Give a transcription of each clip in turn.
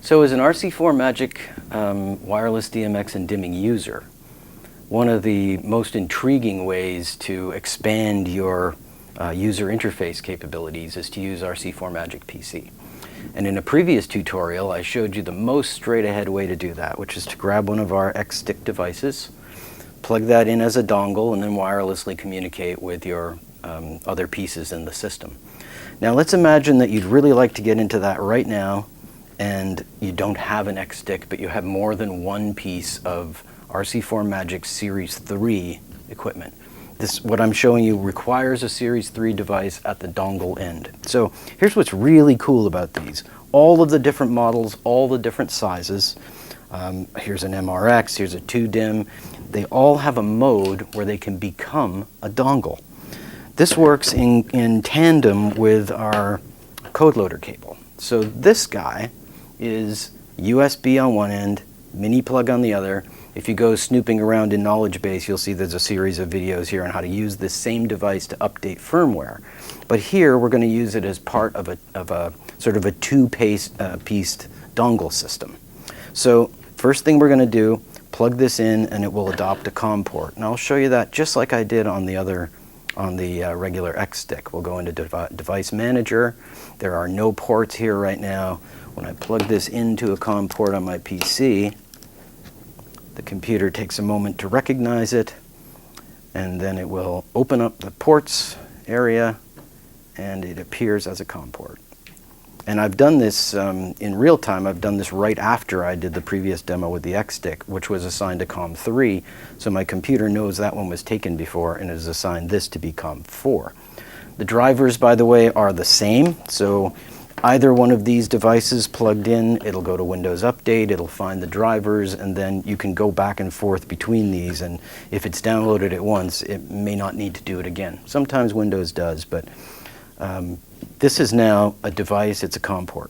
So as an RC4Magic wireless DMX and dimming user, one of the most intriguing ways to expand your user interface capabilities is to use RC4Magic PC. And in a previous tutorial, I showed you the most straight-ahead way to do that, which is to grab one of our X-Stick devices, plug that in as a dongle, and then wirelessly communicate with your other pieces in the system. Now let's imagine that you'd really like to get into that right now, and you don't have an X-Stick, but you have more than one piece of RC4Magic Series 3 equipment. What I'm showing you requires a Series 3 device at the dongle end. So here's what's really cool about these. All of the different models, all the different sizes. Here's an MRX, here's a 2DIM. They all have a mode where they can become a dongle. This works in tandem with our code loader cable. So this guy is USB on one end, mini plug on the other. If you go snooping around in Knowledge Base, you'll see there's a series of videos here on how to use this same device to update firmware. But here we're going to use it as part of a sort of a two-piece dongle system. So first thing we're going to do, plug this in and it will adopt a COM port. And I'll show you that just like I did on the regular X-Stick. We'll go into Device Manager. There are no ports here right now. When I plug this into a COM port on my PC, the computer takes a moment to recognize it, and then it will open up the ports area, and it appears as a COM port. And I've done this in real time. I've done this right after I did the previous demo with the X-Stick, which was assigned to COM 3, so my computer knows that one was taken before and has assigned this to be COM 4. The drivers, by the way, are the same, so either one of these devices plugged in, it'll go to Windows Update, it'll find the drivers, and then you can go back and forth between these, and if it's downloaded at once, it may not need to do it again. Sometimes Windows does, but this is now a device, it's a COM port.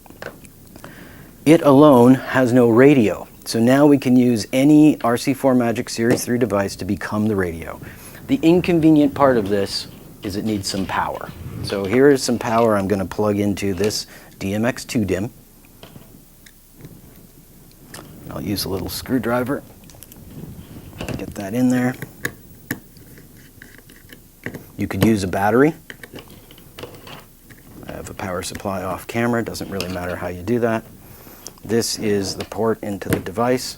It alone has no radio, so now we can use any RC4Magic Series 3 device to become the radio. The inconvenient part of this is it needs some power. So here is some power I'm going to plug into this DMX 2DIM. I'll use a little screwdriver, get that in there. You could use a battery. I have a power supply off camera, doesn't really matter how you do that. This is the port into the device.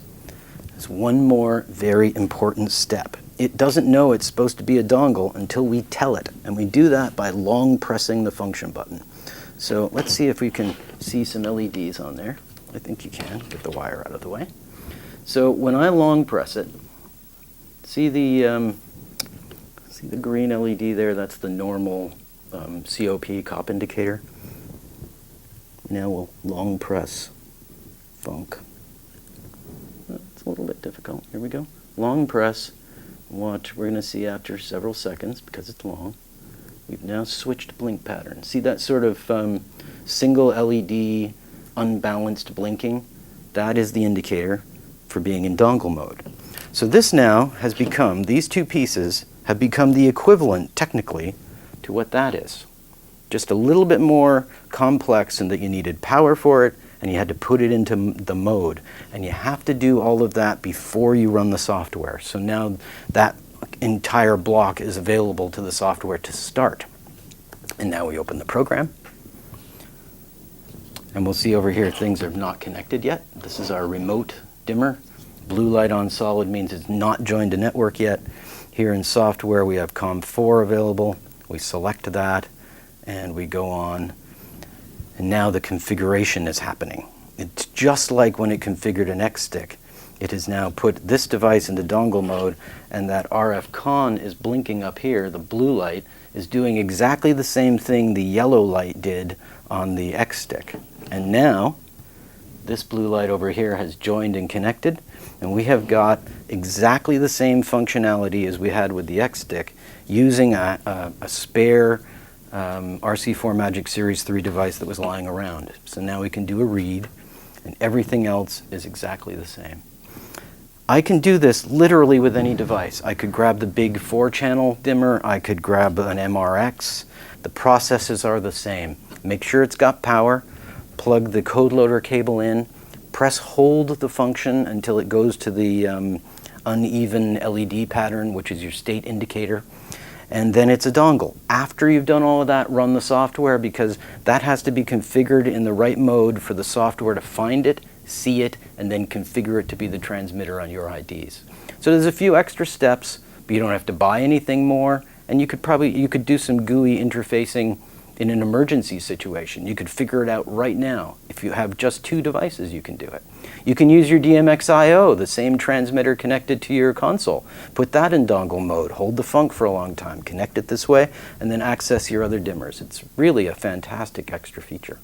There's one more very important step. It doesn't know it's supposed to be a dongle until we tell it, and we do that by long pressing the function button. So let's see if we can see some LEDs on there. I think you can. Get the wire out of the way. So when I long press it, see the green LED there? That's the normal COP indicator. Now we'll long press funk. It's a little bit difficult. Here we go. Long press. Watch, we're going to see after several seconds, because it's long, we've now switched blink pattern. See that sort of single LED unbalanced blinking? That is the indicator for being in dongle mode. So this now has become, these two pieces have become the equivalent, technically, to what that is. Just a little bit more complex in that you needed power for it, and you had to put it into the mode. And you have to do all of that before you run the software. So now that entire block is available to the software to start. And now we open the program. And we'll see over here things are not connected yet. This is our remote dimmer. Blue light on solid means it's not joined to network yet. Here in software we have COM 4 available. We select that and we go on. And now the configuration is happening. It's just like when it configured an X-Stick. It has now put this device into dongle mode, and that RF con is blinking up here. The blue light is doing exactly the same thing the yellow light did on the X-Stick. And now, this blue light over here has joined and connected, and we have got exactly the same functionality as we had with the X-Stick using a spare RC4Magic Series 3 device that was lying around. So now we can do a read, and everything else is exactly the same. I can do this literally with any device. I could grab the big 4-channel dimmer, I could grab an MRX. The processes are the same. Make sure it's got power, plug the code loader cable in, press hold the function until it goes to the uneven LED pattern, which is your state indicator. And then it's a dongle. After you've done all of that, run the software, because that has to be configured in the right mode for the software to find it, see it, and then configure it to be the transmitter on your IDs. So there's a few extra steps, but you don't have to buy anything more. And you could do some GUI interfacing in an emergency situation. You could figure it out right now. If you have just 2 devices, you can do it. You can use your DMX-IO, the same transmitter connected to your console. Put that in dongle mode, hold the func for a long time, connect it this way, and then access your other dimmers. It's really a fantastic extra feature.